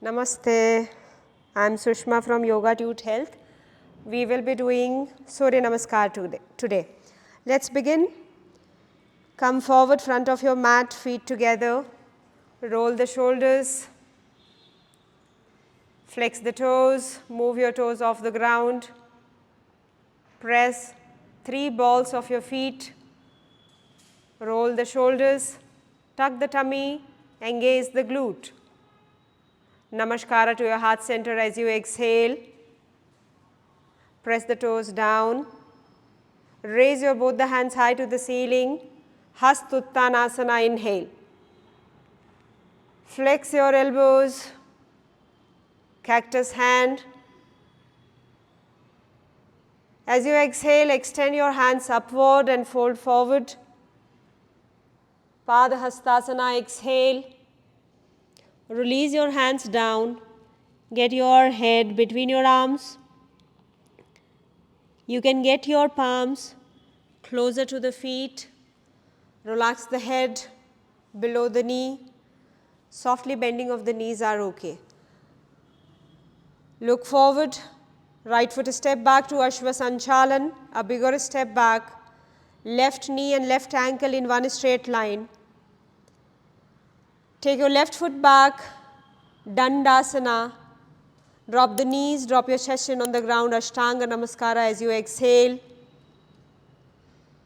Namaste. I am Sushma from YogaTute Health. We will be doing Surya Namaskar today. Let's begin. Come forward, front of your mat, feet together. Roll the shoulders. Flex the toes. Move your toes off the ground. Press 3 balls of your feet. Roll the shoulders. Tuck the tummy. Engage the glute. Namaskara to your heart center as you exhale. Press the toes down. Raise your both the hands high to the ceiling. Hastuttanasana, inhale. Flex your elbows. Cactus hand. As you exhale, extend your hands upward and fold forward. Padahastasana, exhale. Release your hands down. Get your head between your arms. You can get your palms closer to the feet. Relax the head below the knee. Softly bending of the knees are okay. Look forward. Right foot step back to Ashvasanchalan, a bigger step back. Left knee and left ankle in one straight line. Take your left foot back, Dandasana. Drop the knees, drop your chest in on the ground, Ashtanga Namaskara as you exhale.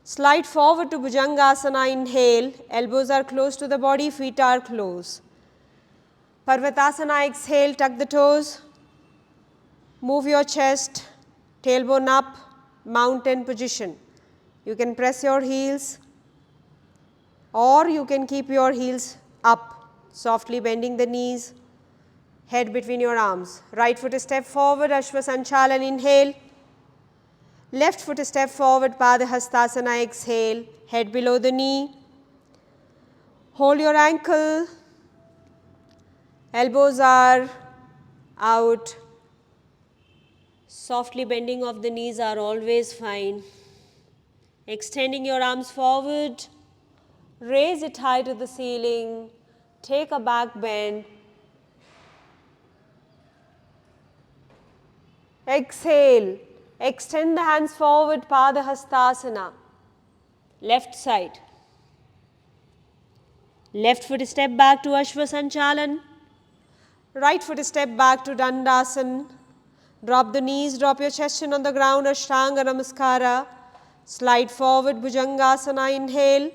Slide forward to Bhujangasana, inhale. Elbows are close to the body, feet are close. Parvatasana, exhale, tuck the toes. Move your chest, tailbone up, mountain position. You can press your heels or you can keep your heels up. Softly bending the knees, head between your arms. Right foot step forward, Ashvasanchalan, inhale. Left foot step forward, Padahastasana, exhale. Head below the knee. Hold your ankle. Elbows are out. Softly bending of the knees are always fine. Extending your arms forward. Raise it high to the ceiling. Take a back bend. Exhale. Extend the hands forward, Padahastasana. Left side. Left foot step back to Ashvasanchalan. Right foot step back to Dandasana. Drop the knees, drop your chest in on the ground, Ashtanga Namaskara. Slide forward, Bhujangasana, inhale.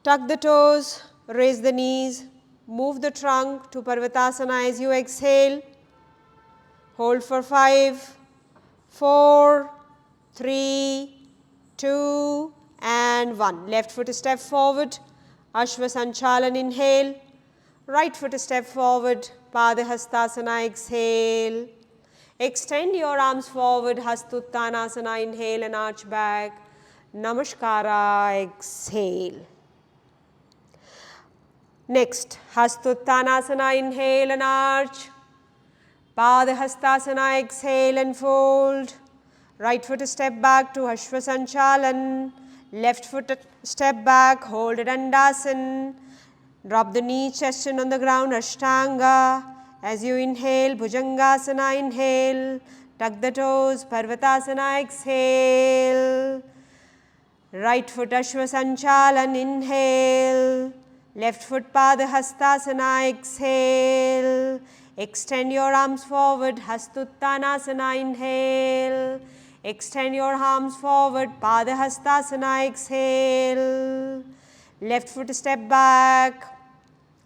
Tuck the toes, raise the knees, move the trunk to Parvatasana as you exhale. Hold for 5, 4, 3, 2 and 1. Left foot step forward, Ashvasanchalan, inhale. Right foot step forward, Padahastasana, exhale. Extend your arms forward, Hastuttanasana, inhale and arch back. Namaskara, exhale. Next, Hastuttanasana, inhale and arch. Padahastasana, exhale and fold. Right foot step back to Ashvasanchalan. Left foot step back, hold Dandasana. Drop the knee, chest in on the ground, Ashtanga. As you inhale, Bhujangasana, inhale. Tuck the toes, Parvatasana, exhale. Right foot Ashvasanchalan, inhale. Left foot Padahastasana, exhale. Extend your arms forward, Hastuttanasana, inhale. Extend your arms forward, Padahastasana, exhale. Left foot step back,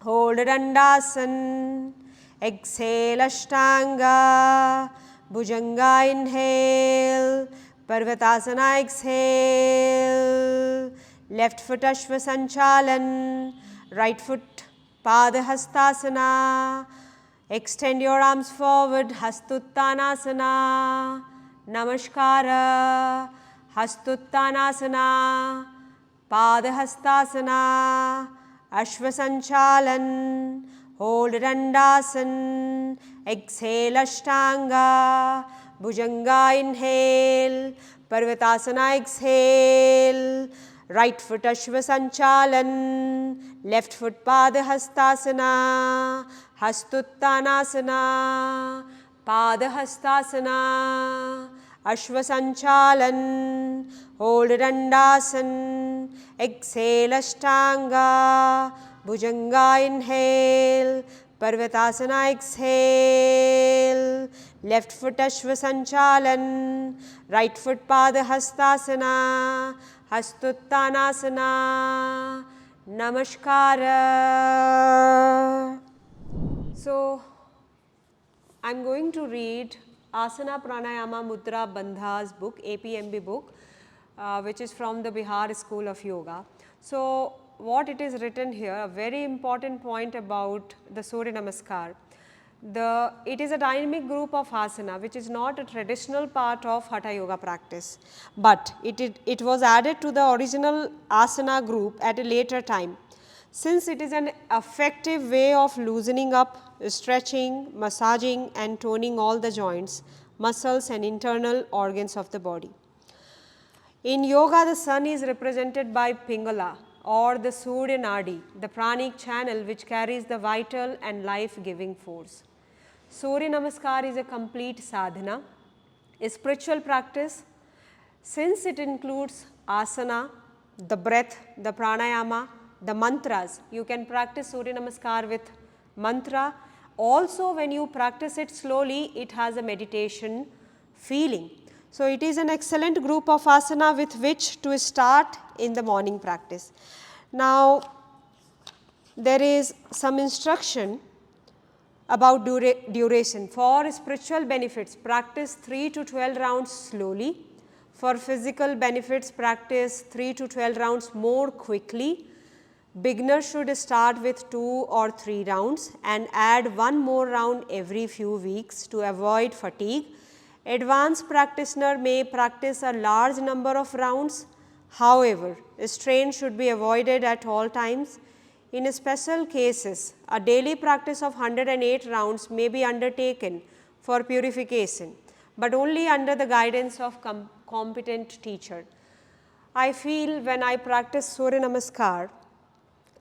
hold Dandasana. Exhale, Ashtanga. Bhujanga, inhale. Parvatasana, exhale. Left foot Ashvasanchalan. Right foot Padahastasana. Extend your arms forward, Hastuttanasana. Namaskara. Hastuttanasana. Padahastasana. Ashvasanchalan. Hold Dandasana. Exhale, Ashtanga. Bhujanga, inhale. Parvatasana, exhale. Right foot Ashvasanchalan. Left foot Padahastasana. Hastuttanasana, Padahastasana, Ashvasanchalan, hold Dandasan, exhale Ashtanga, Bhujanga inhale, Parvatasana exhale, left foot Ashvasanchalan, right foot Padahastasana, Hastuttanasana, Namaskara. So, I am going to read Asana Pranayama Mudra Bandha's book, APMB book, which is from the Bihar School of Yoga. So, what it is written here, a very important point about the Surya Namaskar. It is a dynamic group of asana which is not a traditional part of Hatha Yoga practice, but it was added to the original asana group at a later time. Since it is an effective way of loosening up, stretching, massaging and toning all the joints, muscles and internal organs of the body. In yoga, the sun is represented by Pingala or the Surya Nadi, the pranic channel which carries the vital and life-giving force. Surya Namaskar is a complete sadhana, a spiritual practice, since it includes asana, the breath, the pranayama, the mantras. You can practice Surya Namaskar with mantra. Also, when you practice it slowly, it has a meditation feeling. So, it is an excellent group of asana with which to start in the morning practice. Now, there is some instruction about duration. For spiritual benefits, practice 3 to 12 rounds slowly. For physical benefits, practice 3 to 12 rounds more quickly. Beginners should start with 2 or 3 rounds and add one more round every few weeks to avoid fatigue. Advanced practitioner may practice a large number of rounds. However, strain should be avoided at all times. In special cases, a daily practice of 108 rounds may be undertaken for purification, but only under the guidance of competent teacher. I feel when I practice Surya Namaskar,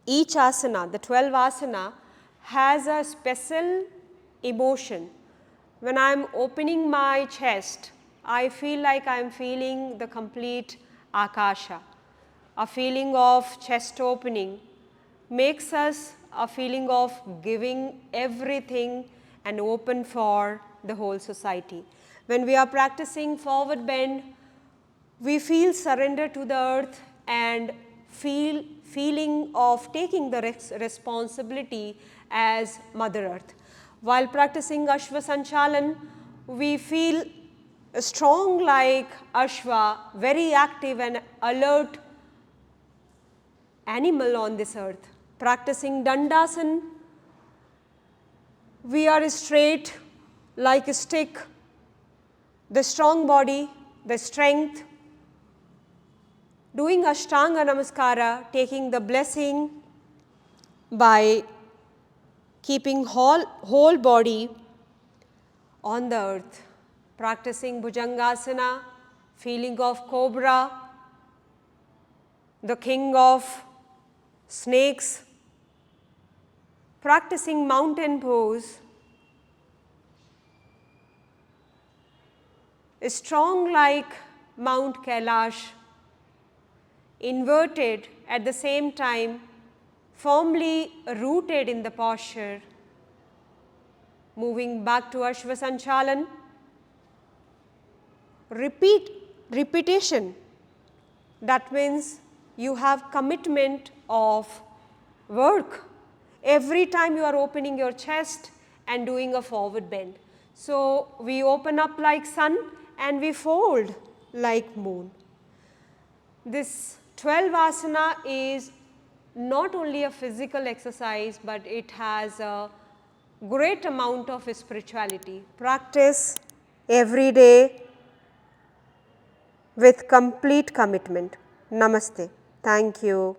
each asana, the 12 asana, has a special emotion. When I am opening my chest, I feel like I am feeling the complete akasha. A feeling of chest opening makes us a feeling of giving everything and open for the whole society. When we are practicing forward bend, we feel surrender to the earth and feeling of taking the responsibility as Mother Earth. While practicing Ashva Sanchalan, we feel strong like Ashva, very active and alert animal on this earth. Practicing Dandasan, we are straight like a stick, the strong body, the strength. Doing Ashtanga Namaskara, taking the blessing by keeping whole body on the earth. Practicing Bhujangasana, feeling of cobra, the king of snakes. Practicing mountain pose, strong like Mount Kailash, inverted at the same time, firmly rooted in the posture, moving back to Ashva Sanchalan. Repetition, that means you have commitment of work every time you are opening your chest and doing a forward bend. So, we open up like sun and we fold like moon. This 12 asana is not only a physical exercise, but it has a great amount of spirituality. Practice every day with complete commitment. Namaste. Thank you.